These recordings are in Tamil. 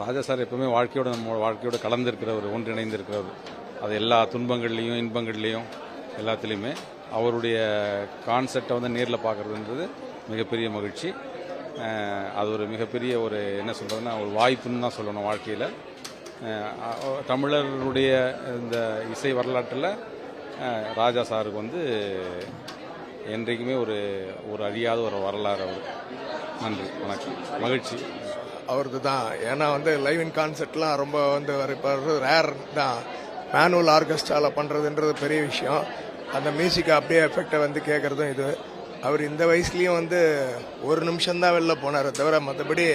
ராஜா சார் எப்பவுமே நம்ம வாழ்க்கையோட கலந்துருக்கிறவர், ஒன்றிணைந்திருக்கிறவர். அது எல்லா துன்பங்கள்லையும் இன்பங்கள்லையும் எல்லாத்துலேயுமே அவருடைய கான்செப்டை நேரில் பார்க்குறதுன்றது மிகப்பெரிய மகிழ்ச்சி. அது ஒரு மிகப்பெரிய என்ன சொல்கிறதுன்னா ஒரு வாய்ப்புன்னு தான் சொல்லணும் வாழ்க்கையில். தமிழருடைய இந்த இசை வரலாற்றில் ராஜா சாருக்கு என்றைக்குமே ஒரு அழியாத ஒரு வரலாறு அவர். நன்றி, வணக்கம், மகிழ்ச்சி. அவரது தான். ஏன்னா லைவ் இன் கான்சர்ட்லாம் ரொம்ப இப்போ ரேர் தான். மேனுவல் ஆர்கெஸ்ட்ராவில் பண்ணுறதுன்றது பெரிய விஷயம். அந்த மியூசிக்கை அப்படியே எஃபெக்டை கேட்குறதும் இது. அவர் இந்த வயசுலேயும் ஒரு நிமிஷம்தான் வெளில போனார் தவிர மற்றபடி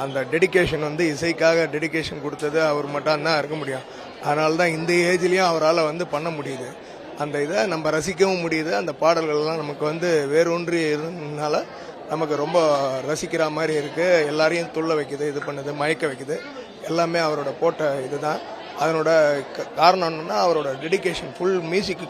அந்த டெடிக்கேஷன் இசைக்காக டெடிக்கேஷன் கொடுத்தது அவர் மட்டும்தான் இருக்க முடியும். அதனால தான் இந்த ஏஜ்லேயும் அவரால் பண்ண முடியுது. அந்த இதை நம்ம ரசிக்கவும் முடியுது. அந்த பாடல்கள்லாம் நமக்கு வேரூன்றி இருந்ததுனால நமக்கு ரொம்ப ரசிக்கிற மாதிரி இருக்குது. எல்லாரையும் துள்ள வைக்குது, இது பண்ணுது, மயக்க வைக்குது. எல்லாமே அவரோட போட்ட இதுதான். அதனோட காரணம் என்னன்னா அவரோட டெடிக்கேஷன், ஃபுல் மியூசிக்கு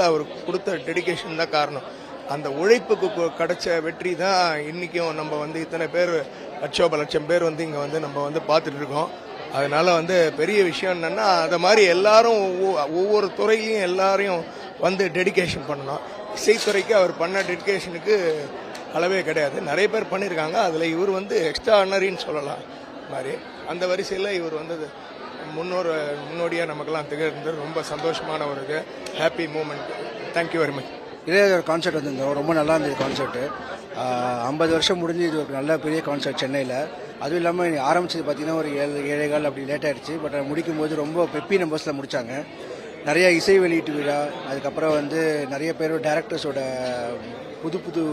அவர் கொடுத்த டெடிக்கேஷன் தான் காரணம். அந்த உழைப்புக்கு கிடைச்ச வெற்றி தான் இன்றைக்கும் நம்ம இத்தனை பேர், லட்சம் பேர் இங்கே நம்ம பார்த்துட்டு இருக்கோம். அதனால பெரிய விஷயம் என்னன்னா அதை மாதிரி எல்லாரும் ஒவ்வொரு துறையிலையும் எல்லாரையும் டெடிக்கேஷன் பண்ணணும். இசைத்துறைக்கு அவர் பண்ண டெடிக்கேஷனுக்கு அளவே கிடையாது. நிறைய பேர் பண்ணியிருக்காங்க. அதில் இவர் எக்ஸ்ட்ரா ஆனரின்னு சொல்லலாம் மாதிரி. அந்த வரிசையில் இவர் முன்னோடியாக நமக்கெல்லாம் திகழ்ந்து ரொம்ப சந்தோஷமான ஒரு இது, happy moment. Thank you very much. இதே கான்சர்ட் வந்திருந்தோம், ரொம்ப நல்லா இருந்தது கான்சர்ட்டு. 50 வருஷம் முடிஞ்சு இது ஒரு நல்ல பெரிய கான்சர்ட் சென்னையில். அதுவும் இல்லாமல் ஆரம்பிச்சது பார்த்தீங்கன்னா ஒரு 7 அப்படி லேட் ஆகிடுச்சு. பட் முடிக்கும் போது ரொம்ப பெப்பி நம்பர்ஸில் முடித்தாங்க. நிறைய இசை வெளியீட்டு விழா, அதுக்கப்புறம் நிறைய பேர் டேரக்டர்ஸோட புது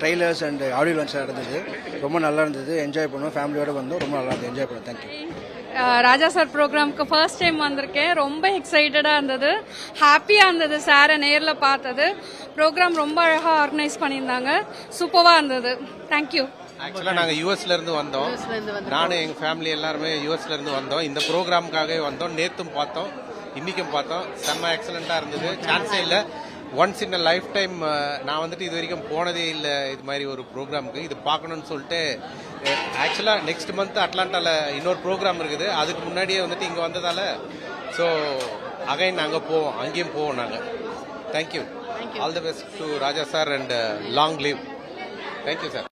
ட்ரெய்லர்ஸ் அண்ட் ஆடியோ லான்ச் நடந்தது. ரொம்ப நல்லா இருந்தது, என்ஜாய் பண்ணோம், ஃபேமிலியோடு வந்தோம், ரொம்ப நல்லா இருந்தது, என்ஜாய் பண்ணோம். தேங்க்யூ. ராஜா சார் ப்ரோக்ராமுக்கு ஃபர்ஸ்ட் டைம் வந்திருக்கேன். ரொம்ப எக்ஸைட்டடாக இருந்தது, ஹாப்பியாக இருந்தது சாரை நேரில் பார்த்தது. ப்ரோக்ராம் ரொம்ப அழகாக ஆர்கனைஸ் பண்ணியிருந்தாங்க, சூப்பராக இருந்தது. தேங்க்யூ. ஆக்சுவலாக நாங்கள் யூஎஸ்ல இருந்து வந்தோம். நானும் எங்கள் ஃபேமிலி எல்லாருமே யூஎஸ்ல இருந்து வந்தோம். இந்த ப்ரோக்ராமுக்காகவே வந்தோம். நேற்றும் பார்த்தோம், இன்னைக்கும் பார்த்தோம். செம்ம எக்ஸலண்ட்டாக இருந்தது. சான்ஸே இல்லை. Once in a life time. நான் இது வரைக்கும் போனதே இல்லை இது மாதிரி ஒரு ப்ரோக்ராமுக்கு. இது பார்க்கணும்னு சொல்லிட்டு ஆக்சுவலாக நெக்ஸ்ட் மந்த் அட்லாண்டாவில் இன்னொரு ப்ரோக்ராம் இருக்குது. அதுக்கு முன்னாடியே இங்கே வந்ததால் ஸோ அகைன் நாங்கள் போவோம், அங்கேயும் போவோம் நாங்கள். Thank you. All the best to Raja sir and long live. Thank you sir.